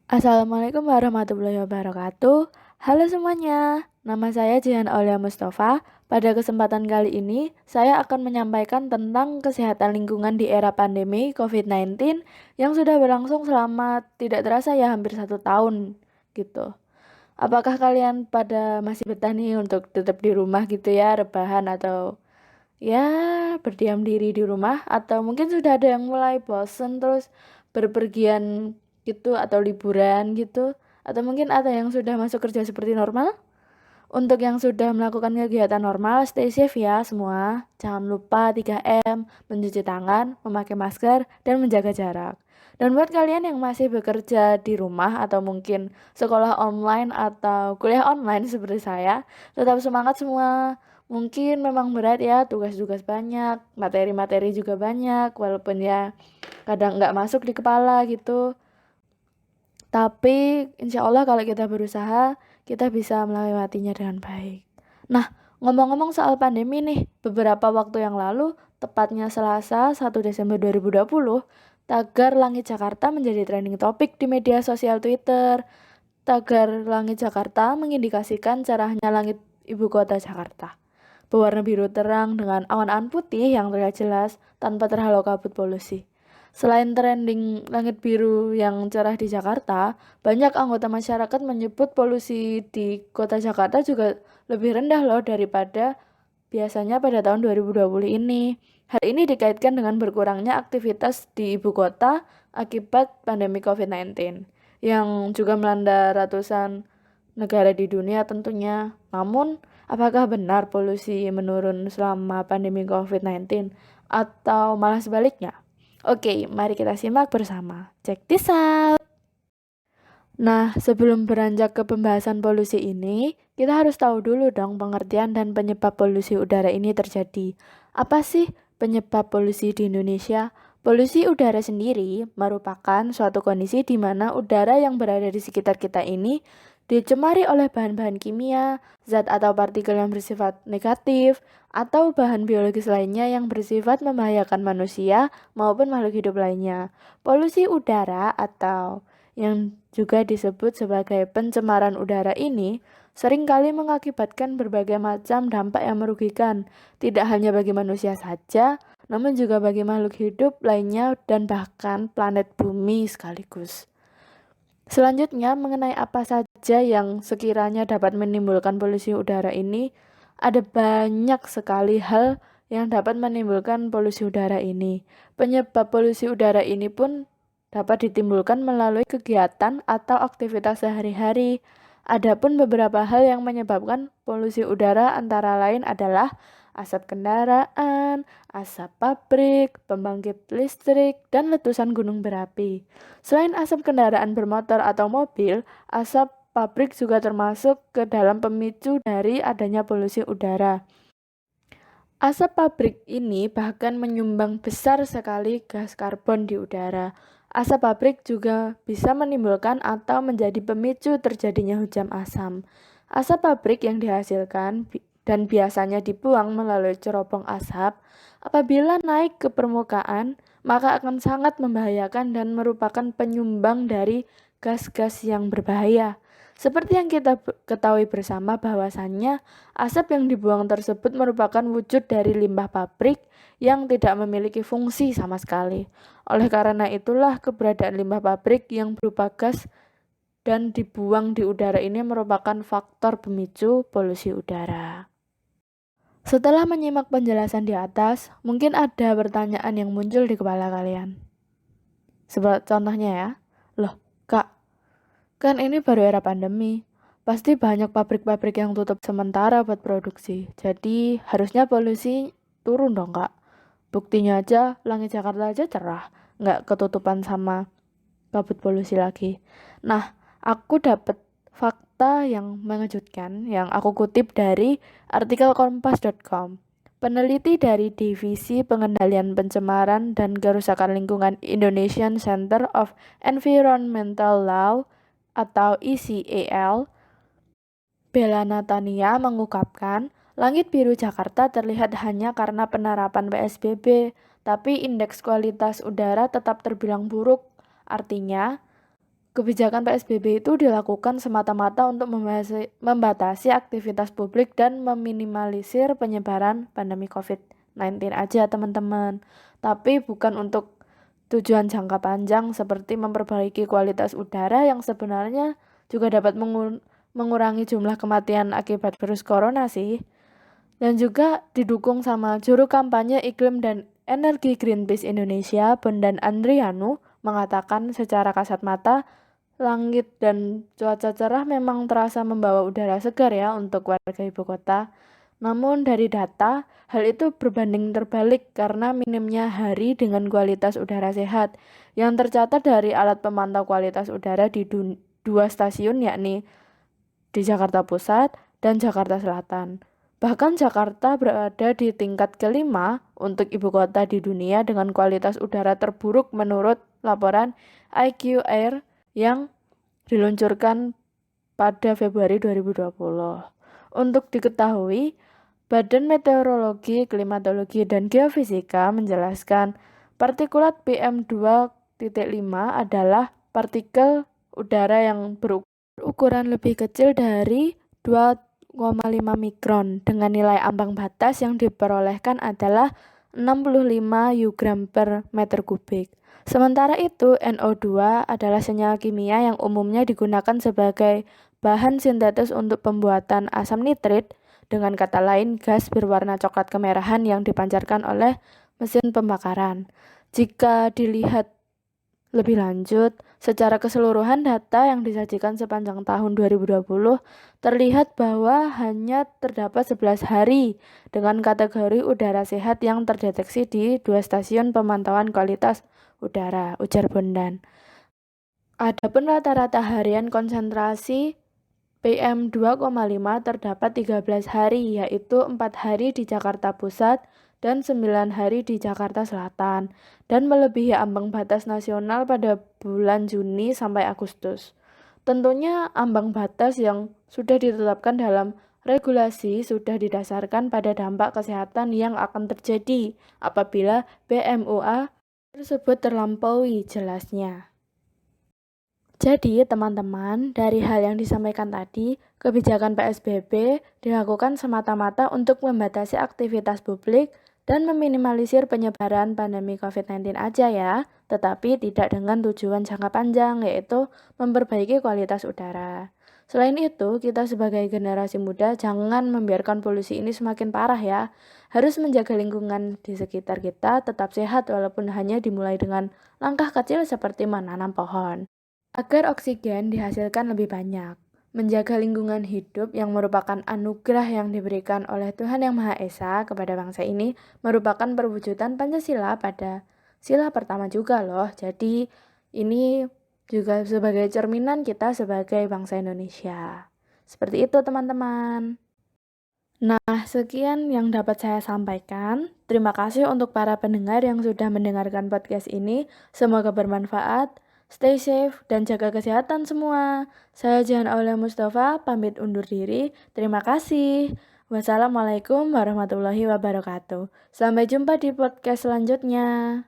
Assalamualaikum warahmatullahi wabarakatuh. Halo semuanya, nama saya Jihan Aulia Mustafa. Pada kesempatan kali ini, saya akan menyampaikan tentang kesehatan lingkungan di era pandemi COVID-19 yang sudah berlangsung selama tidak terasa ya hampir 1 tahun gitu. Apakah kalian pada masih betah nih untuk tetap di rumah gitu ya, rebahan atau ya berdiam diri di rumah? Atau mungkin sudah ada yang mulai bosen terus berpergian gitu atau liburan gitu, atau mungkin ada yang sudah masuk kerja seperti normal. Untuk yang sudah melakukan kegiatan normal, stay safe ya semua. Jangan lupa 3M, mencuci tangan, memakai masker, dan menjaga jarak. Dan buat kalian yang masih bekerja di rumah atau mungkin sekolah online atau kuliah online seperti saya, tetap semangat semua. Mungkin memang berat ya, tugas-tugas banyak, materi-materi juga banyak, walaupun ya kadang nggak masuk di kepala gitu. Tapi insya Allah kalau kita berusaha, kita bisa melewatinya dengan baik. Nah, ngomong-ngomong soal pandemi nih, beberapa waktu yang lalu, tepatnya Selasa 1 Desember 2020, tagar Langit Jakarta menjadi trending topik di media sosial Twitter. Tagar Langit Jakarta mengindikasikan cerahnya langit ibu kota Jakarta. Berwarna biru terang dengan awan-awan putih yang terlihat jelas tanpa terhalau kabut polusi. Selain trending langit biru yang cerah di Jakarta, banyak anggota masyarakat menyebut polusi di kota Jakarta juga lebih rendah loh daripada biasanya pada tahun 2020 ini. Hal ini dikaitkan dengan berkurangnya aktivitas di ibu kota akibat pandemi COVID-19 yang juga melanda ratusan negara di dunia tentunya. Namun, apakah benar polusi menurun selama pandemi COVID-19 atau malah sebaliknya? Oke, mari kita simak bersama. Check this out. Nah, sebelum beranjak ke pembahasan polusi ini, kita harus tahu dulu dong pengertian dan penyebab polusi udara ini terjadi. Apa sih penyebab polusi di Indonesia? Polusi udara sendiri merupakan suatu kondisi di mana udara yang berada di sekitar kita ini dicemari oleh bahan-bahan kimia, zat atau partikel yang bersifat negatif, atau bahan biologis lainnya yang bersifat membahayakan manusia maupun makhluk hidup lainnya. Polusi udara atau yang juga disebut sebagai pencemaran udara ini seringkali mengakibatkan berbagai macam dampak yang merugikan, tidak hanya bagi manusia saja, namun juga bagi makhluk hidup lainnya dan bahkan planet bumi sekaligus. Selanjutnya, mengenai apa saja yang sekiranya dapat menimbulkan polusi udara ini, ada banyak sekali hal yang dapat menimbulkan polusi udara ini. Penyebab polusi udara ini pun dapat ditimbulkan melalui kegiatan atau aktivitas sehari-hari. Adapun beberapa hal yang menyebabkan polusi udara antara lain adalah asap kendaraan, asap pabrik, pembangkit listrik, dan letusan gunung berapi. Selain asap kendaraan bermotor atau mobil, asap pabrik juga termasuk ke dalam pemicu dari adanya polusi udara. Asap pabrik ini bahkan menyumbang besar sekali gas karbon di udara. Asap pabrik juga bisa menimbulkan atau menjadi pemicu terjadinya hujan asam. Asap pabrik yang dihasilkan dan biasanya dibuang melalui cerobong asap, apabila naik ke permukaan, maka akan sangat membahayakan dan merupakan penyumbang dari gas-gas yang berbahaya. Seperti yang kita ketahui bersama bahwasannya asap yang dibuang tersebut merupakan wujud dari limbah pabrik yang tidak memiliki fungsi sama sekali. Oleh karena itulah keberadaan limbah pabrik yang berupa gas dan dibuang di udara ini merupakan faktor pemicu polusi udara. Setelah menyimak penjelasan di atas, mungkin ada pertanyaan yang muncul di kepala kalian. Seperti contohnya ya, loh kak, kan ini baru era pandemi. Pasti banyak pabrik-pabrik yang tutup sementara buat produksi. Jadi harusnya polusi turun dong kak. Buktinya aja langit Jakarta aja cerah. Nggak ketutupan sama kabut polusi lagi. Nah, aku dapat fakta yang mengejutkan yang aku kutip dari artikel kompas.com. Peneliti dari Divisi Pengendalian Pencemaran dan Kerusakan Lingkungan Indonesian Center of Environmental Law atau ECAL, Bella Natania mengungkapkan, langit biru Jakarta terlihat hanya karena penerapan PSBB, tapi indeks kualitas udara tetap terbilang buruk. Artinya, Kebijakan PSBB itu dilakukan semata-mata untuk membatasi aktivitas publik dan meminimalisir penyebaran pandemi COVID-19 aja teman-teman. Tapi bukan untuk tujuan jangka panjang seperti memperbaiki kualitas udara yang sebenarnya juga dapat mengurangi jumlah kematian akibat virus corona sih. Dan juga didukung sama juru kampanye iklim dan energi Greenpeace Indonesia, Bondan Andrianu, mengatakan secara kasat mata langit dan cuaca cerah memang terasa membawa udara segar ya untuk warga ibu kota. Namun dari data, hal itu berbanding terbalik karena minimnya hari dengan kualitas udara sehat yang tercatat dari alat pemantau kualitas udara di dua stasiun yakni di Jakarta Pusat dan Jakarta Selatan. Bahkan Jakarta berada di tingkat kelima untuk ibu kota di dunia dengan kualitas udara terburuk menurut laporan IQ Air yang diluncurkan pada Februari 2020. Untuk diketahui, Badan Meteorologi, Klimatologi, dan Geofisika menjelaskan partikulat PM2.5 adalah partikel udara yang berukuran lebih kecil dari 2,5 mikron dengan nilai ambang batas yang diperolehkan adalah 65 U-gram per meter kubik. Sementara itu, NO2 adalah senyawa kimia yang umumnya digunakan sebagai bahan sintetis untuk pembuatan asam nitrit, dengan kata lain gas berwarna coklat kemerahan yang dipancarkan oleh mesin pembakaran. Jika dilihat lebih lanjut, secara keseluruhan data yang disajikan sepanjang tahun 2020 terlihat bahwa hanya terdapat 11 hari dengan kategori udara sehat yang terdeteksi di dua stasiun pemantauan kualitas udara, ujar Bondan. Adapun rata-rata harian konsentrasi PM2,5 terdapat 13 hari, yaitu 4 hari di Jakarta Pusat dan 9 hari di Jakarta Selatan, dan melebihi ambang batas nasional pada bulan Juni sampai Agustus. Tentunya ambang batas yang sudah ditetapkan dalam regulasi sudah didasarkan pada dampak kesehatan yang akan terjadi apabila BMUA tersebut terlampaui, jelasnya. Jadi, teman-teman, dari hal yang disampaikan tadi, kebijakan PSBB dilakukan semata-mata untuk membatasi aktivitas publik dan meminimalisir penyebaran pandemi COVID-19 aja ya, tetapi tidak dengan tujuan jangka panjang, yaitu memperbaiki kualitas udara. Selain itu, kita sebagai generasi muda jangan membiarkan polusi ini semakin parah ya. Harus menjaga lingkungan di sekitar kita tetap sehat walaupun hanya dimulai dengan langkah kecil seperti menanam pohon, agar oksigen dihasilkan lebih banyak. Menjaga lingkungan hidup yang merupakan anugerah yang diberikan oleh Tuhan Yang Maha Esa kepada bangsa ini merupakan perwujudan Pancasila pada sila pertama juga loh. Jadi ini juga sebagai cerminan kita sebagai bangsa Indonesia. Seperti itu teman-teman. Nah, sekian yang dapat saya sampaikan. Terima kasih untuk para pendengar yang sudah mendengarkan podcast ini. Semoga bermanfaat. Stay safe dan jaga kesehatan semua. Saya Jihan Aulia Mustafa, pamit undur diri. Terima kasih. Wassalamualaikum warahmatullahi wabarakatuh. Sampai jumpa di podcast selanjutnya.